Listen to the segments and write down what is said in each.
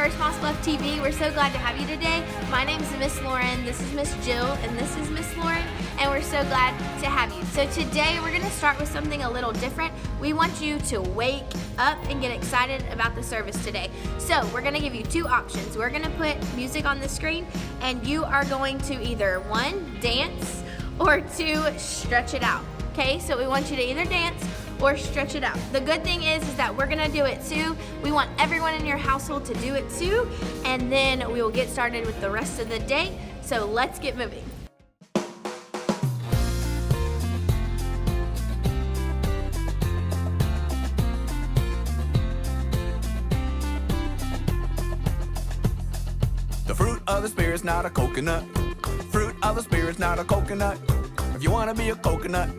First Moss Bluff TV. We're so glad to have you today. My name is Miss Lauren, this is Miss Jill, and this is Miss Lauren, and we're so glad to have you. So today we're gonna start with something a little different. We want you to wake up and get excited about the service today. So we're gonna give you two options. We're gonna put music on the screen, and you are going to either one, dance, or two, stretch it out. Okay, so we want you to either dance or stretch it out. The good thing is that we're gonna do it too. We want everyone in your household to do it too, and then we will get started with the rest of the day. So let's get moving. The fruit of the spirit's not a coconut. Fruit of the spirit's not a coconut. If you wanna be a coconut,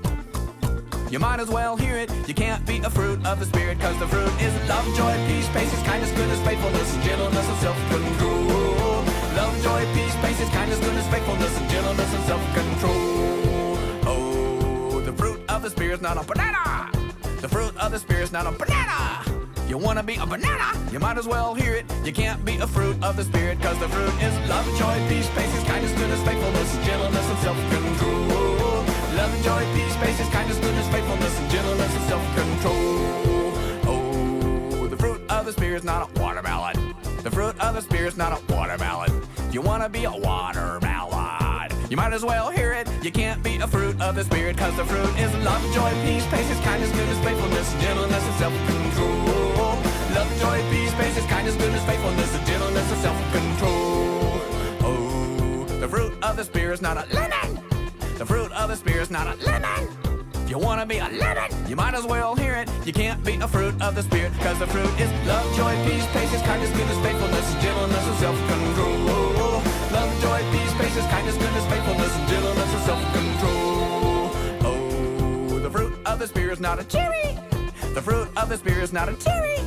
you might as well hear it. You can't be a fruit of the spirit, cause the fruit is love, joy, peace, patience, kindness, goodness, faithfulness, and gentleness, and self-control. Love, joy, peace, patience, kindness, goodness, faithfulness, and gentleness, and self-control. Oh, the fruit of the spirit's not a banana. The fruit of the spirit's not a banana. You wanna be a banana, you might as well hear it. You can't be a fruit of the spirit, cause the fruit is love, joy, peace, patience, kindness, goodness, faithfulness, and gentleness, and self-control. Love, joy, peace, patience, kindness, goodness, faithfulness, and gentleness, and self-control. Oh, the fruit of the spirit's not a watermelon. The fruit of the spirit's not a watermelon. You wanna be a watermelon, you might as well hear it. You can't be a fruit of the spirit, cause the fruit is love, joy, peace, patience, kindness, goodness, faithfulness, and gentleness, and self-control. Love, joy, peace, patience, kindness, goodness, faithfulness, and gentleness, and self-control. Oh, the fruit of the spirit's not a lemon. The fruit of the spirit's not a lemon. If you wanna be a lemon, you might as well hear it. You can't be a fruit of the spirit, cause the fruit is love, joy, peace, patience, kindness, goodness, faithfulness, and gentleness, and self-control. Love, joy, peace, patience, kindness, goodness, faithfulness, and gentleness, and self-control. Oh, the fruit of the spirit's not a cherry. The fruit of the spirit's not a cherry.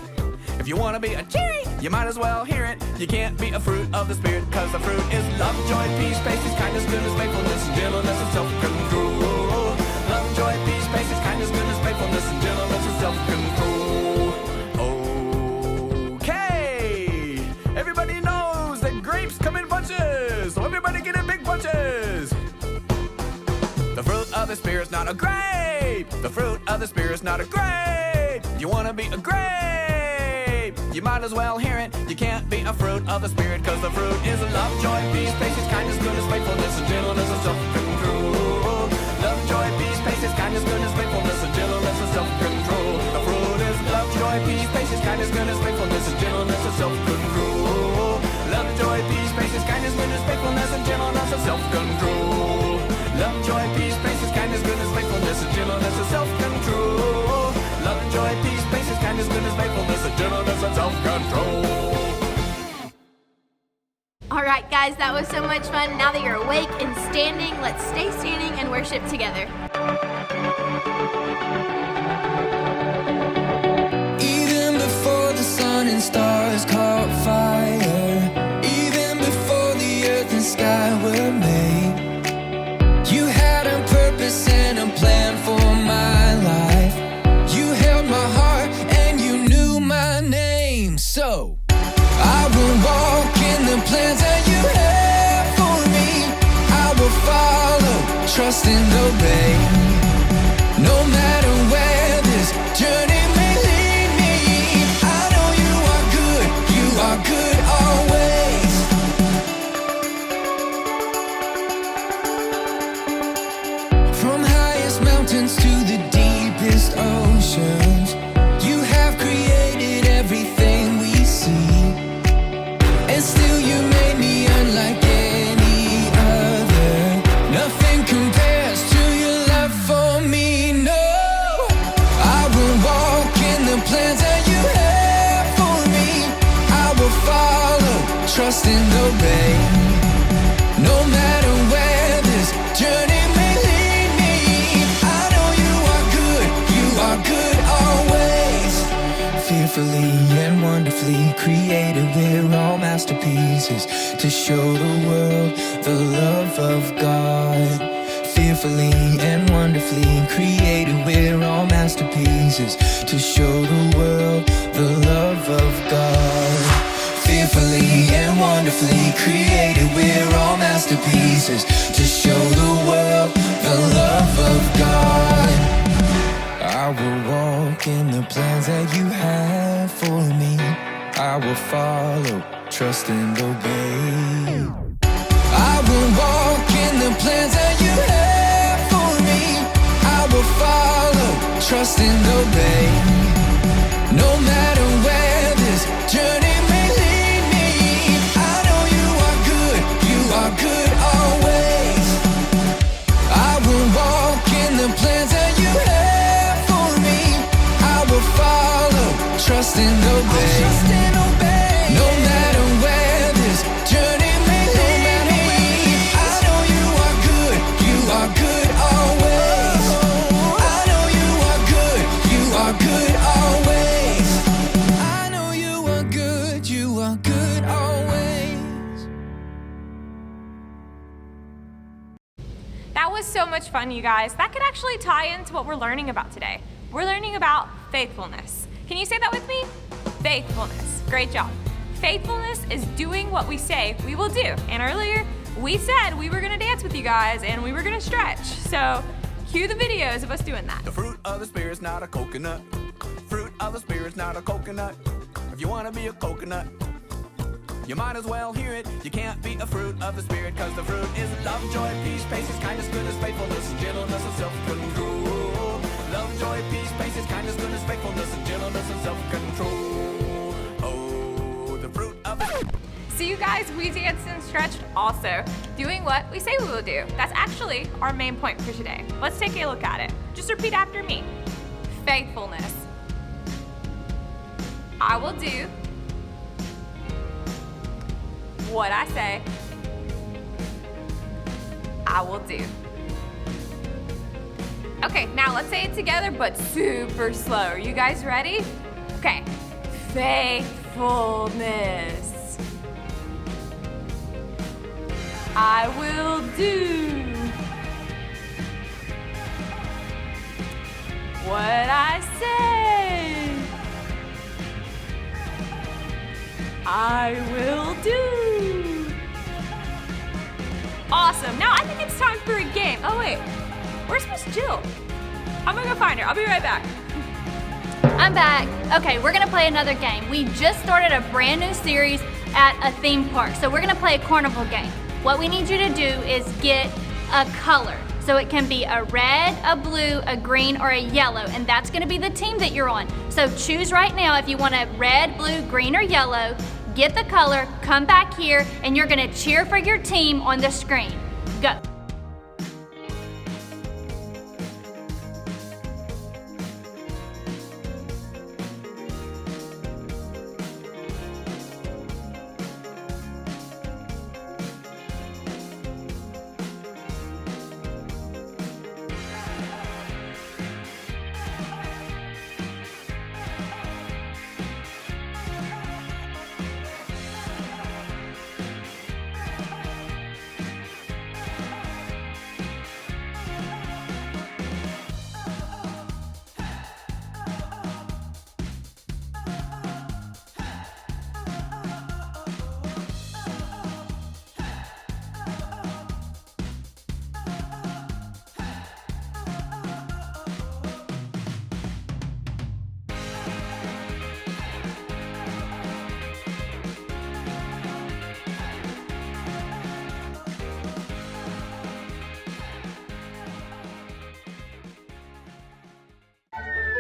If you wanna be a cherry, you might as well hear it. You can't be a fruit of the spirit, cause the fruit is love, joy, peace, patience, kindness, goodness, faithfulness, and gentleness, and self-control. Love, joy, peace, patience, kindness, goodness, faithfulness, and gentleness, and self-control. Okay, everybody knows that grapes come in bunches, so everybody get in big bunches. The fruit of the spirit's not a grape. The fruit of the spirit's not a grape. You wanna be a grape, you might as well hear it. You can't be a fruit of the spirit, cause the fruit is love, joy, peace, patience, kindness, goodness, faithfulness, and gentleness, and self-control. Love, joy, peace, patience, kindness, goodness, faithfulness, and gentleness, and self-control. The fruit is love, joy, peace, patience, kindness, goodness, faithfulness, and gentleness, and self-control. Love, joy, peace, patience, kindness, goodness, faithfulness, and gentleness, and self-control. Love, joy, peace, patience, kindness, goodness, faithfulness, and gentleness, and self-control. Love, joy, peace, patience, kindness, goodness, faithfulness, and gentleness, and self-control. All right, guys, that was so much fun. Now that you're awake and standing, let's stay standing and worship together. Even before the sun and stars caught fire, even before the earth and sky were made, you had a purpose and a plan for my life. You held my heart and you knew my name. So I will walk in the plans that you have for me. I will follow, trust and obey. No matter where this journey may lead me, I know you are good always. From highest mountains to the deepest oceans, you have created everything we see. And still you made me unlike any other. Nothing compares to your love for me, no. I will walk in the plans that you have for me. I will follow, trust and obey. No matter where this journey may lead me, I know you are good always. Fearfully and wonderfully created, we're all masterpieces to show the world the love of God. Fearfully and wonderfully created, we're all masterpieces to show the world the love of God. Fearfully beautifully created. We're all masterpieces to show the world the love of God. I will walk in the plans that you have for me. I will follow, trust and obey. I will walk in the plans that you have for me. I will follow, trust and obey. No matter where this journey may lead me, I know you are good always. I will walk in the plans that you have for me. I will follow, trust and obey. No matter where this journey may lead me, I know you are good always. I know you are good always. I know you are good always. That was so much fun, you guys. That could actually tie into what we're learning about today. We're learning about faithfulness. Can you say that with me? Faithfulness. Great job. Faithfulness is doing what we say we will do. And earlier, we said we were gonna dance with you guys and we were gonna stretch. So, cue the videos of us doing that. The fruit of the spirit's not a coconut. Fruit of the spirit's not a coconut. If you wanna be a coconut, you might as well hear it. You can't be a fruit of the spirit, cause the fruit is love, joy, peace, patience, kindness, goodness, faithfulness, and gentleness, and self-control. Love, joy, peace, patience, kindness, goodness, faithfulness, and gentleness, and self-control. Oh, the fruit of the... So you guys, we danced and stretched also, doing what we say we will do. That's actually our main point for today. Let's take a look at it. Just repeat after me. Faithfulness. I will do what I say I will do. Okay, now let's say it together, but super slow. Are you guys ready? Okay. Faithfulness. I will do what I say I will do. Awesome. Now I think it's time for a game. Oh wait, where's Miss Jill? I'm gonna go find her. I'll be right back. I'm back. Okay, we're gonna play another game. We just started a brand new series at a theme park. So we're gonna play a carnival game. What we need you to do is get a color. So it can be a red, a blue, a green, or a yellow, and that's gonna be the team that you're on. So choose right now if you want a red, blue, green, or yellow. Get the color, come back here, and you're gonna cheer for your team on the screen. Go.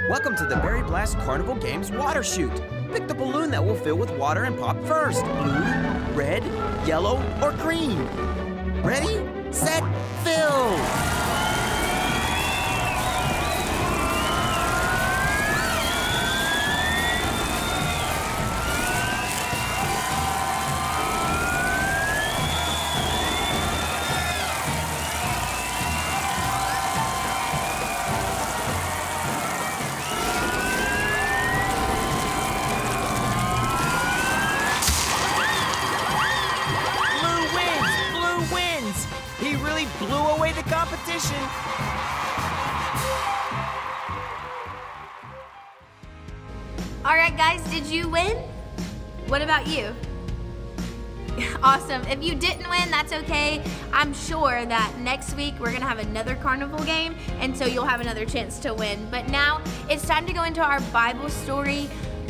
Welcome to the Berry Blast Carnival Games Water Chute. Pick the balloon that will fill with water and pop first. Blue, red, yellow, or green. Ready, set, fill! Blew away the competition. All right, guys, did you win? What about you? Awesome. If you didn't win, that's okay. I'm sure that next week we're gonna have another carnival game, and so you'll have another chance to win. But now it's time to go into our Bible story.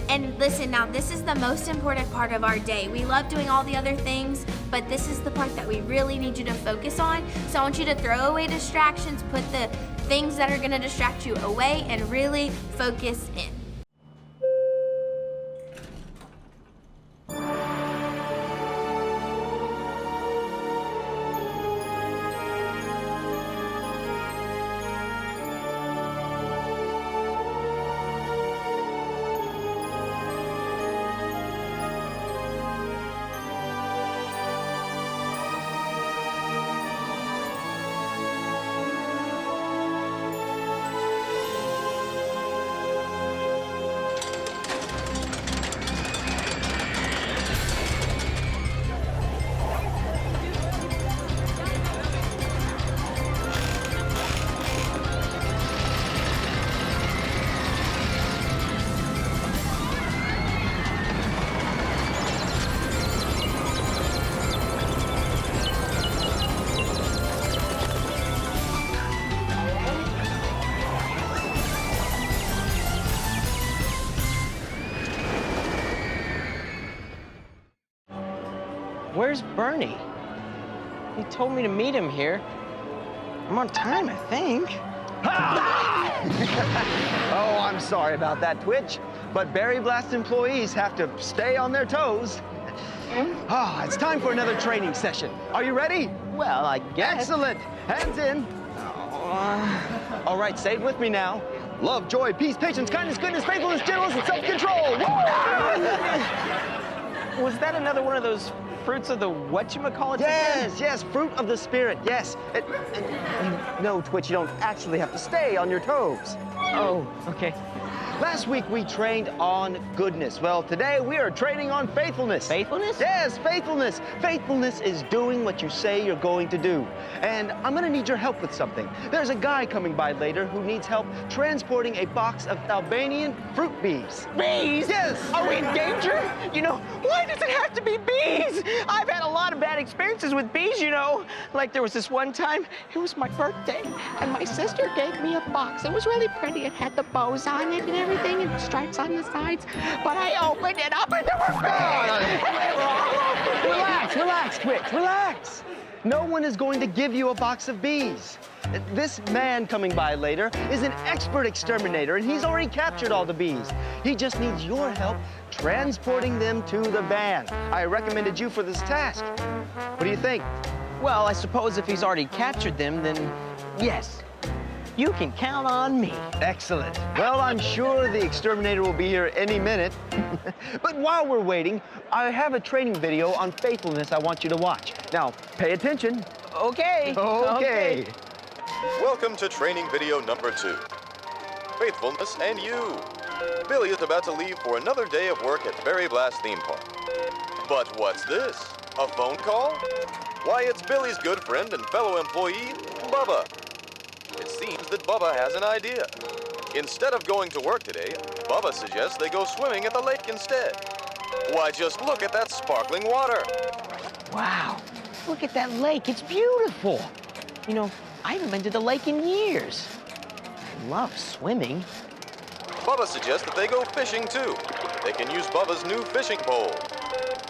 And listen, now this is the most important part of our day. We love doing all the other things, but this is the part that we really need you to focus on. So I want you to throw away distractions, put the things that are gonna distract you away, and really focus in. Where's Bernie? He told me to meet him here. I'm on time, I think. Oh, I'm sorry about that, Twitch. But Berry Blast employees have to stay on their toes. Ah, it's time for another training session. Are you ready? Well, I guess. Excellent. Hands in. All right, say it with me now. Love, joy, peace, patience, kindness, goodness, faithfulness, gentleness, and self-control. Was that another one of those fruits of the whatchamacallit? Yes, fruit of the spirit, yes. No, Twitch, you don't actually have to stay on your toes. Oh, okay. Last week we trained on goodness. Well, today we are training on faithfulness. Faithfulness? Yes, faithfulness. Faithfulness is doing what you say you're going to do. And I'm gonna need your help with something. There's a guy coming by later who needs help transporting a box of Albanian fruit bees. Bees? Yes. Are we in danger? You know, why does it have to be bees? I've had a lot of bad experiences with bees, you know. Like there was this one time, it was my birthday, and my sister gave me a box. It was really pretty. It had the bows on it and everything, and stripes on the sides. But I opened it up and there were bees. Relax, Twitch, relax. No one is going to give you a box of bees. This man coming by later is an expert exterminator, and he's already captured all the bees. He just needs your help transporting them to the van. I recommended you for this task. What do you think? Well, I suppose if he's already captured them, then yes. You can count on me. Excellent. Well, I'm sure the exterminator will be here any minute. But while we're waiting, I have a training video on faithfulness I want you to watch. Now, pay attention. Okay. Okay. Welcome to training video number 2. Faithfulness and you. Billy is about to leave for another day of work at Berry Blast Theme Park. But what's this? A phone call? Why, it's Billy's good friend and fellow employee, Bubba. It seems that Bubba has an idea. Instead of going to work today, Bubba suggests they go swimming at the lake instead. Why, just look at that sparkling water. Wow, look at that lake. It's beautiful. You know, I haven't been to the lake in years. I love swimming. Bubba suggests that they go fishing too. They can use Bubba's new fishing pole.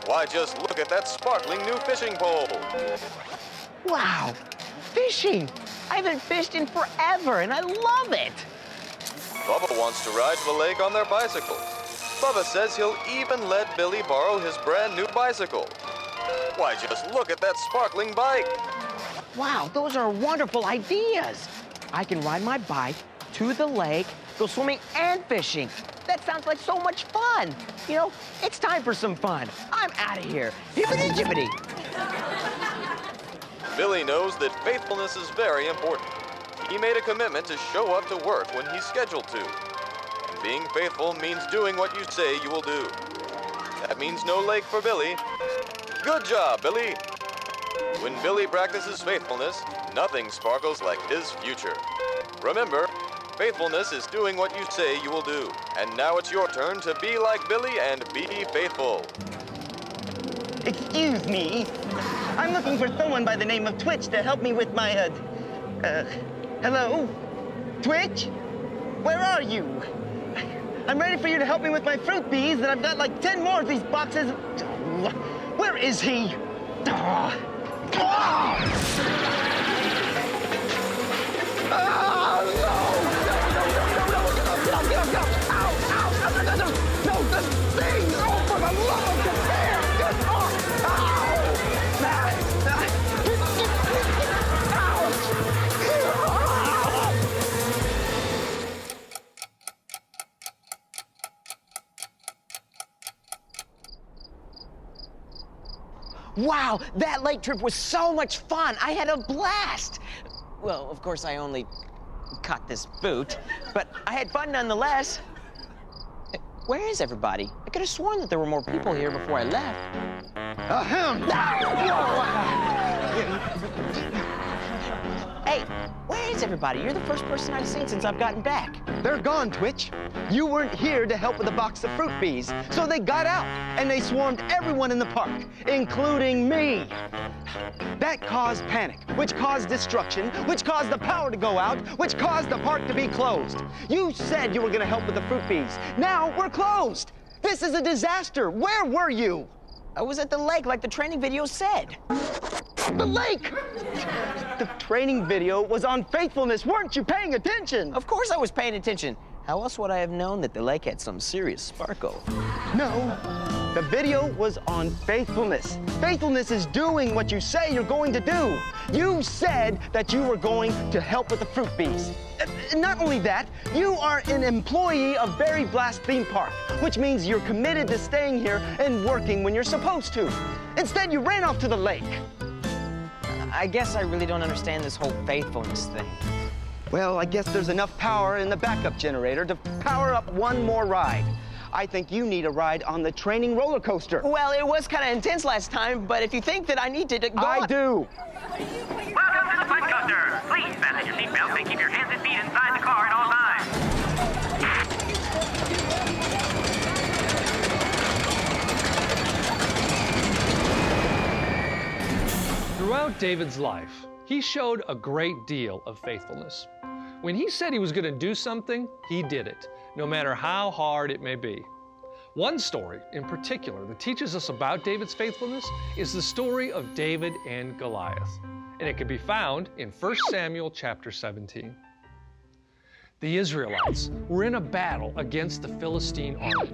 Why, just look at that sparkling new fishing pole. Wow, fishing. I haven't fished in forever, and I love it. Bubba wants to ride to the lake on their bicycles. Bubba says he'll even let Billy borrow his brand new bicycle. Why, just look at that sparkling bike. Wow, those are wonderful ideas. I can ride my bike to the lake, go swimming and fishing. That sounds like so much fun. You know, it's time for some fun. I'm out of here. Hippity-jippity. Billy knows that faithfulness is very important. He made a commitment to show up to work when he's scheduled to. And being faithful means doing what you say you will do. That means no lake for Billy. Good job, Billy. When Billy practices faithfulness, nothing sparkles like his future. Remember, faithfulness is doing what you say you will do. And now it's your turn to be like Billy and be faithful. Excuse me. I'm looking for someone by the name of Twitch to help me with my, hello? Twitch? Where are you? I'm ready for you to help me with my fruit bees, and I've got like 10 more of these boxes. Where is he? Wow, that lake trip was so much fun. I had a blast. Well, of course, I only caught this boot, but I had fun nonetheless. Where is everybody? I could have sworn that there were more people here before I left. Hey, where is everybody? You're the first person I've seen since I've gotten back. They're gone, Twitch. You weren't here to help with a box of fruit bees, so they got out, and they swarmed everyone in the park, including me. That caused panic, which caused destruction, which caused the power to go out, which caused the park to be closed. You said you were gonna help with the fruit bees. Now we're closed. This is a disaster. Where were you? I was at the lake like the training video said. The lake! The training video was on faithfulness. Weren't you paying attention? Of course I was paying attention. How else would I have known that the lake had some serious sparkle? No, the video was on faithfulness. Faithfulness is doing what you say you're going to do. You said that you were going to help with the fruit bees. Not only that, you are an employee of Berry Blast Theme Park, which means you're committed to staying here and working when you're supposed to. Instead, you ran off to the lake. I guess I really don't understand this whole faithfulness thing. Well, I guess there's enough power in the backup generator to power up one more ride. I think you need a ride on the training roller coaster. Well, it was kind of intense last time, but if you think that I need to go I do. Welcome to the Fun Coaster. Please fasten your seatbelt and keep your hands and feet inside the car at all times. Throughout David's life, he showed a great deal of faithfulness. When he said he was going to do something, he did it, no matter how hard it may be. One story in particular that teaches us about David's faithfulness is the story of David and Goliath, and it can be found in 1 Samuel chapter 17. The Israelites were in a battle against the Philistine army.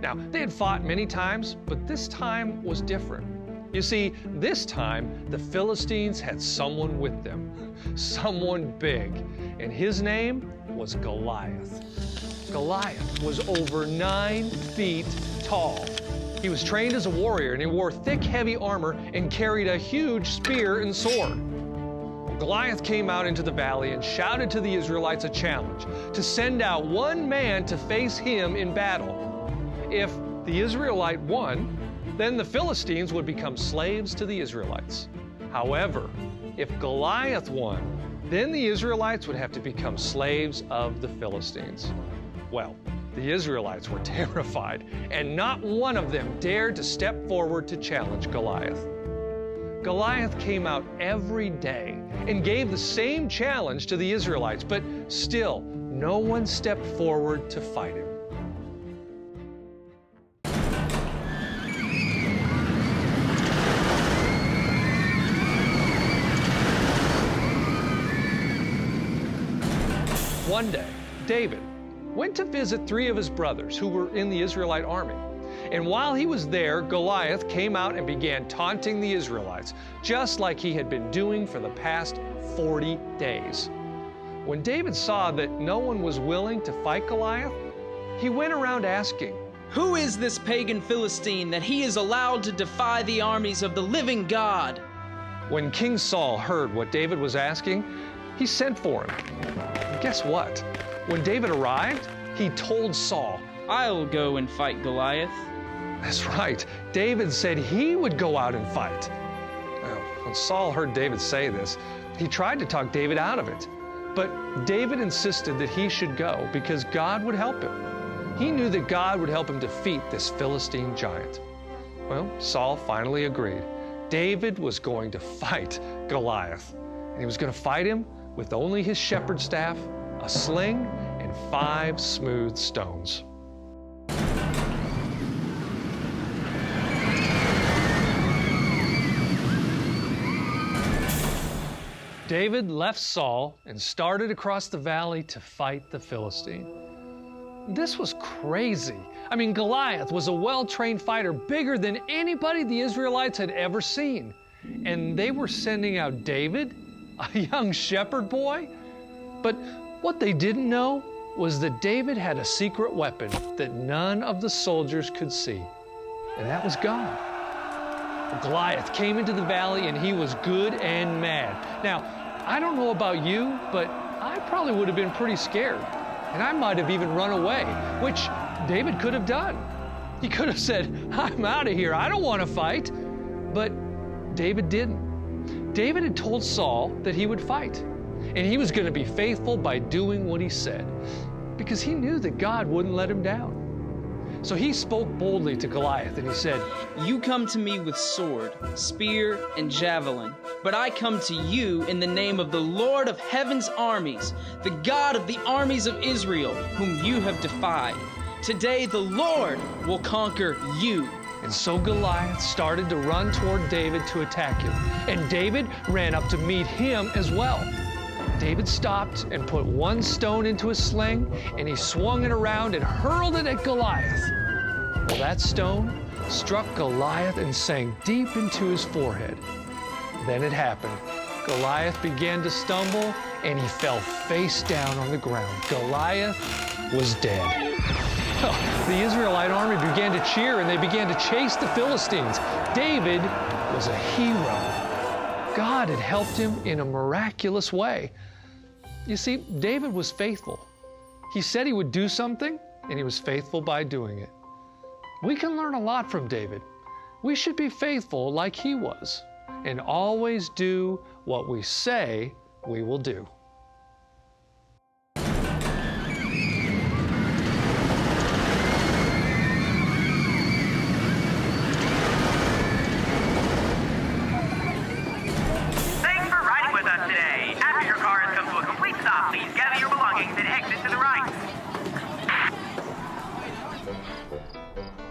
Now, they had fought many times, but this time was different. You see, this time, the Philistines had someone with them, someone big, and his name was Goliath. Goliath was over 9 feet tall. He was trained as a warrior, and he wore thick, heavy armor and carried a huge spear and sword. Goliath came out into the valley and shouted to the Israelites a challenge to send out one man to face him in battle. If the Israelite won, then the Philistines would become slaves to the Israelites. However, if Goliath won, then the Israelites would have to become slaves of the Philistines. Well, the Israelites were terrified, and not one of them dared to step forward to challenge Goliath. Goliath came out every day and gave the same challenge to the Israelites, but still, no one stepped forward to fight him. One day, David went to visit 3 of his brothers who were in the Israelite army. And while he was there, Goliath came out and began taunting the Israelites, just like he had been doing for the past 40 days. When David saw that no one was willing to fight Goliath, he went around asking, "Who is this pagan Philistine that he is allowed to defy the armies of the living God?" When King Saul heard what David was asking, he sent for him. And guess what? When David arrived, he told Saul, "I'll go and fight Goliath." That's right. David said he would go out and fight. Now, when Saul heard David say this, he tried to talk David out of it. But David insisted that he should go because God would help him. He knew that God would help him defeat this Philistine giant. Well, Saul finally agreed. David was going to fight Goliath, and he was going to fight him with only his shepherd's staff, a sling, and 5 smooth stones. David left Saul and started across the valley to fight the Philistine. This was crazy. I mean, Goliath was a well-trained fighter, bigger than anybody the Israelites had ever seen. And they were sending out David, a young shepherd boy. But what they didn't know was that David had a secret weapon that none of the soldiers could see, and that was God. Goliath came into the valley and he was good and mad. Now, I don't know about you, but I probably would have been pretty scared. And I might have even run away, which David could have done. He could have said, I'm out of here, I don't want to fight. But David didn't. David had told Saul that he would fight, and he was going to be faithful by doing what he said, because he knew that God wouldn't let him down. So he spoke boldly to Goliath, and he said, You come to me with sword, spear, and javelin, but I come to you in the name of the Lord of heaven's armies, the God of the armies of Israel, whom you have defied. Today the Lord will conquer you. And so Goliath started to run toward David to attack him, and David ran up to meet him as well. David stopped and put 1 stone into his sling, and he swung it around and hurled it at Goliath. Well, that stone struck Goliath and sank deep into his forehead. Then it happened. Goliath began to stumble, and he fell face down on the ground. Goliath was dead. The Israelite army began to cheer, and they began to chase the Philistines. David was a hero. God had helped him in a miraculous way. You see, David was faithful. He said he would do something, and he was faithful by doing it. We can learn a lot from David. We should be faithful like he was, and always do what we say we will do. Thanks for riding with us today. After your car has come to a complete stop, please gather your belongings and exit to the right.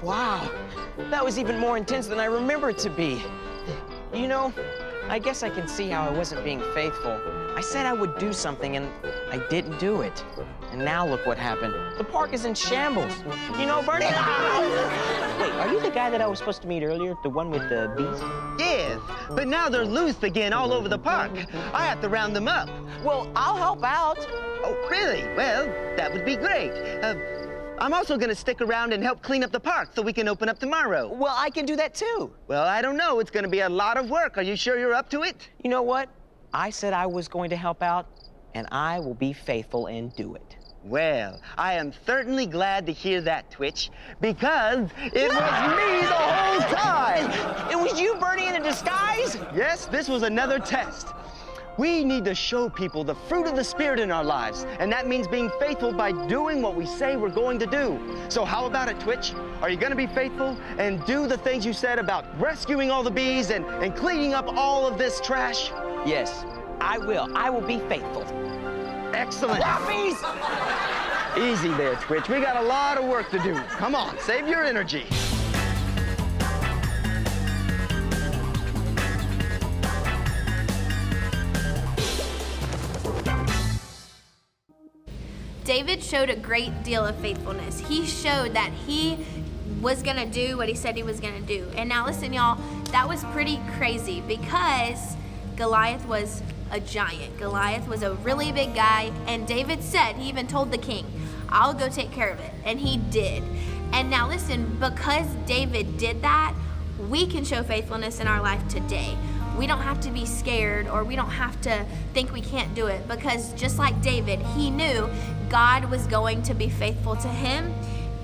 Wow, that was even more intense than I remember it to be. You know, I guess I can see how I wasn't being faithful. I said I would do something, and I didn't do it. And now look what happened. The park is in shambles. You know, Bernie? Wait, are you the guy that I was supposed to meet earlier? The one with the bees? Yes, but now they're loose again all over the park. I have to round them up. Well, I'll help out. Oh, really? Well, that would be great. I'm also going to stick around and help clean up the park so we can open up tomorrow. Well, I can do that too. Well, I don't know. It's going to be a lot of work. Are you sure you're up to it? You know what? I said I was going to help out, and I will be faithful and do it. Well, I am certainly glad to hear that, Twitch, because it was me the whole time! It was you, Bernie, in a disguise? Yes, this was another test. We need to show people the fruit of the Spirit in our lives, and that means being faithful by doing what we say we're going to do. So how about it, Twitch? Are you going to be faithful and do the things you said about rescuing all the bees and cleaning up all of this trash? Yes, I will. I will be faithful. Excellent. Bees! Easy there, Twitch. We got a lot of work to do. Come on, save your energy. David showed a great deal of faithfulness. He showed that he was gonna do what he said he was gonna do. And now listen, y'all, that was pretty crazy because Goliath was a giant. Goliath was a really big guy, and David said, he even told the king, I'll go take care of it. And he did. And now listen, because David did that, we can show faithfulness in our life today. We don't have to be scared, or we don't have to think we can't do it, because just like David, he knew God was going to be faithful to him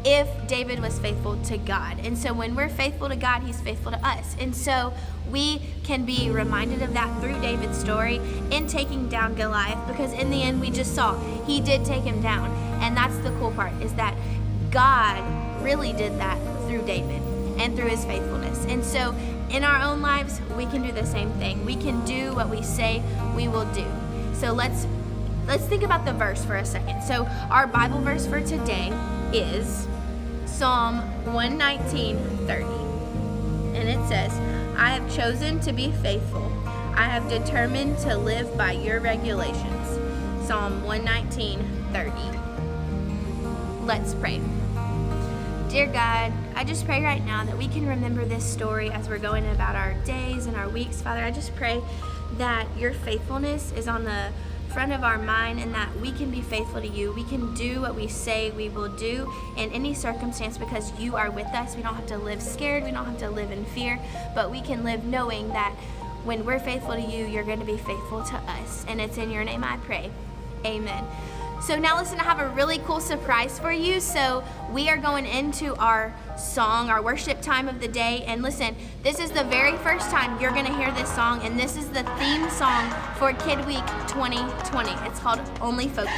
if David was faithful to God. And so when we're faithful to God, he's faithful to us. And so we can be reminded of that through David's story in taking down Goliath, because in the end we just saw he did take him down. And that's the cool part, is that God really did that through David. and through his faithfulness. And so in our own lives, we can do the same thing. We can do what we say we will do. So let's think about the verse for a second. So our Bible verse for today is Psalm 119:30. And it says, I have chosen to be faithful. I have determined to live by your regulations. Psalm 119:30. Let's pray. Dear God, I just pray right now that we can remember this story as we're going about our days and our weeks. Father, I just pray that your faithfulness is on the front of our mind and that we can be faithful to you. We can do what we say we will do in any circumstance because you are with us. We don't have to live scared. We don't have to live in fear, but we can live knowing that when we're faithful to you, you're going to be faithful to us. And it's in your name I pray. Amen. So now listen, I have a really cool surprise for you. So we are going into our song, our worship time of the day. And listen, this is the very first time you're gonna hear this song, and this is the theme song for Kid Week 2020. It's called Only Focus.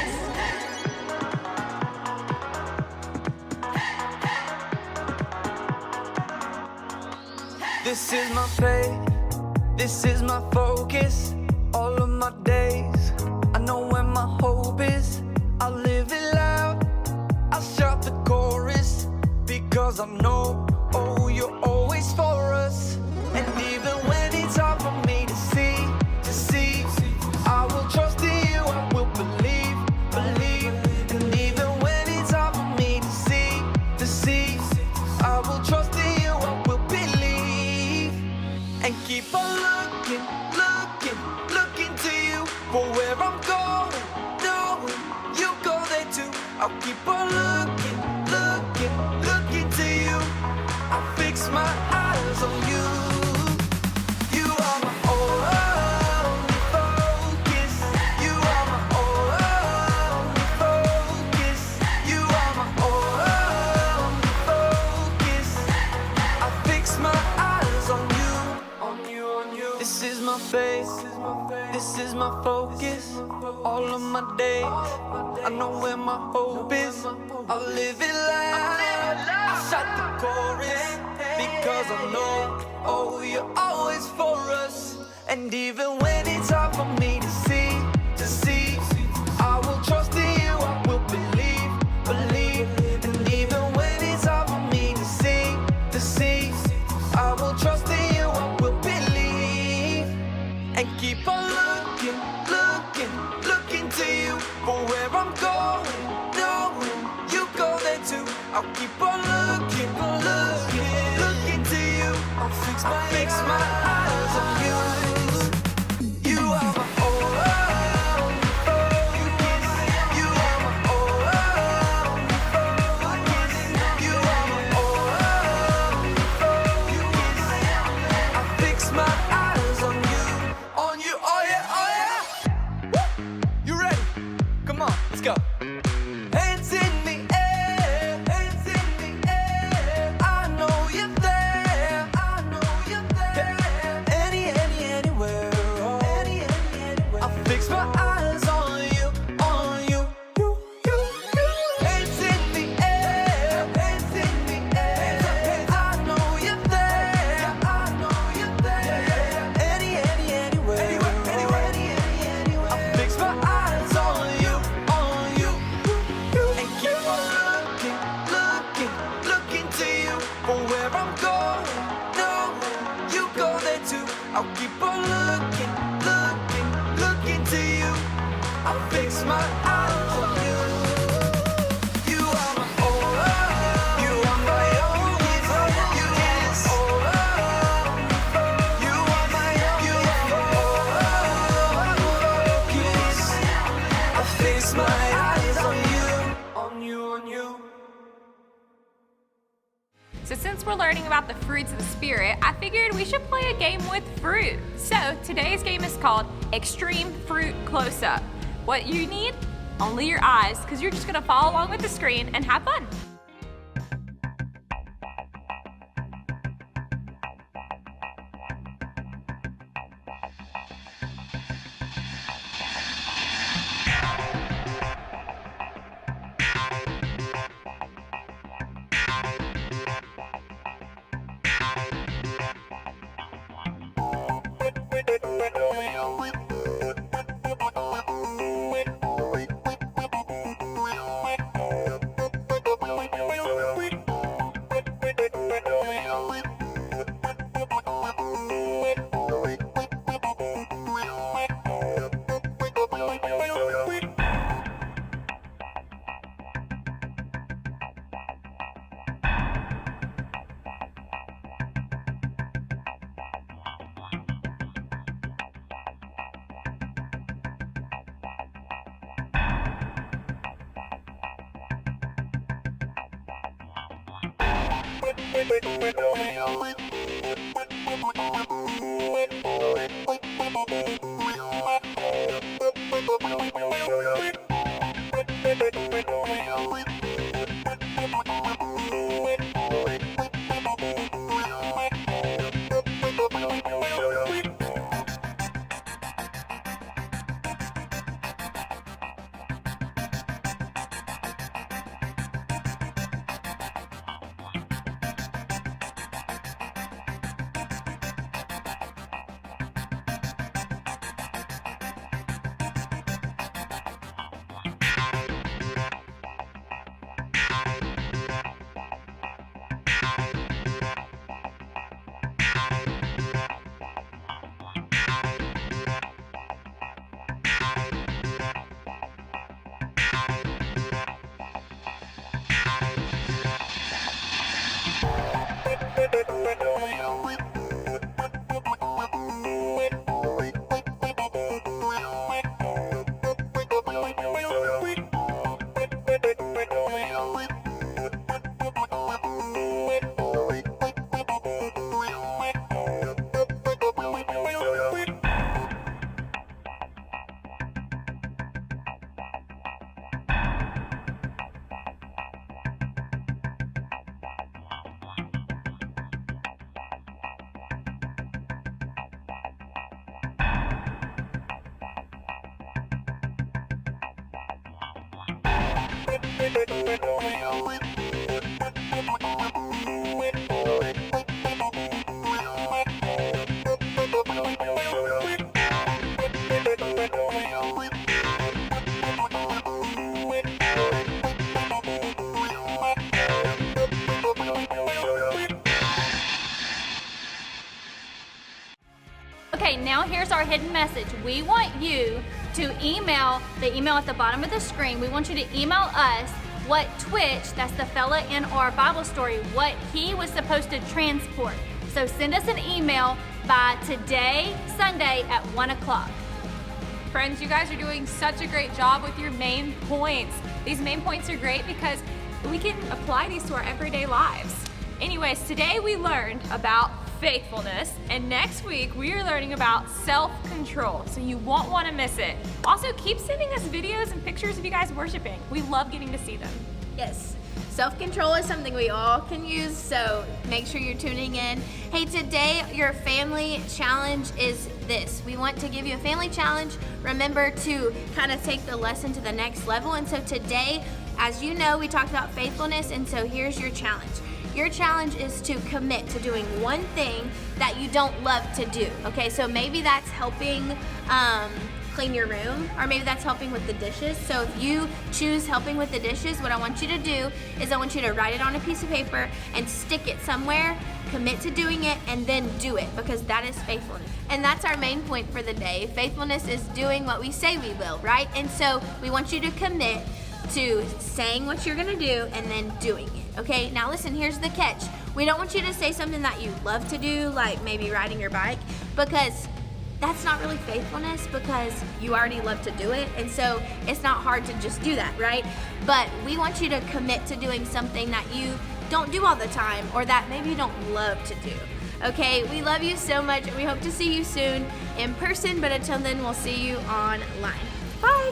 This is my faith, this is my focus, all of my days. I know where my hope is. I live it loud, I shout the chorus, because I know, oh, you're always for us. And even when it's hard for me to see, I will trust in you, I will believe. And even when it's hard for me to see, I will trust in you, I will believe. And keep on looking to you for where I'm going. I'll keep on looking to you. I fix my eyes on you. You are my only focus. You are my only focus. You are my only focus. I fix my eyes on you. This is my faith. This is my focus. All of my days, I know where my hope is. I live it loud, I shout the chorus, because I know, oh, you're always for us. And even when it's hard for me to see, I will trust in you, I will believe. And even when it's hard for me to see, I will trust in you, I will believe. And keep on looking to you for where I'm going, knowing you go there too. I'll keep on looking to you. I'll fix my eyes on you. You are my only focus. You are my only focus. You are my only focus. I fix my eyes on you, oh yeah, oh yeah. You ready? Come on, let's go. Hands in the air, hands in the air. I know you're there, I know you're there. Anywhere, oh. Anywhere. I fix my eyes on you, you. Hands in the air, hands in the air. I know you're there, I know you're there. Anywhere, I fix my eyes on you. And keep on looking to you for where I'm going. Knowing you go there too. I'll keep on looking to you. I'll fix my eyes on you. You are my only, you are my only focus. You are my only focus. I fix my eyes on you. So since we're learning about the fruits of the Spirit, I figured we should play a game with fruit. So today's game is called Extreme Fruit Close-Up. What you need? Only your eyes, because you're just gonna follow along with the screen and have fun. Okay, now here's our hidden message. We want you to email the email at the bottom of the screen. We want you to email us what Twitch, that's the fella in our Bible story, what he was supposed to transport. So send us an email by today, Sunday at 1 o'clock. Friends, you guys are doing such a great job with your main points. These main points are great because we can apply these to our everyday lives. Anyways, today we learned about faithfulness, and next week we are learning about self-control, so you won't want to miss it. Also, keep sending us videos and pictures of you guys worshiping. We love getting to see them. Yes. Self-control is something we all can use, so make sure you're tuning in. Hey, today your family challenge is this. We want to give you a family challenge. Remember to kind of take the lesson to the next level. And so today, as you know, we talked about faithfulness, and so here's your challenge. Your challenge is to commit to doing one thing that you don't love to do, okay? So maybe that's helping clean your room, or maybe that's helping with the dishes. So if you choose helping with the dishes, what I want you to do is I want you to write it on a piece of paper and stick it somewhere, commit to doing it, and then do it, because that is faithfulness. And that's our main point for the day. Faithfulness is doing what we say we will, right? And so we want you to commit to saying what you're gonna do and then doing it, okay? Now listen, here's the catch. We don't want you to say something that you love to do, like maybe riding your bike, because that's not really faithfulness, because you already love to do it, and so it's not hard to just do that, right? But we want you to commit to doing something that you don't do all the time, or that maybe you don't love to do. Okay, we love you so much, and we hope to see you soon in person, but until then, we'll see you online. Bye!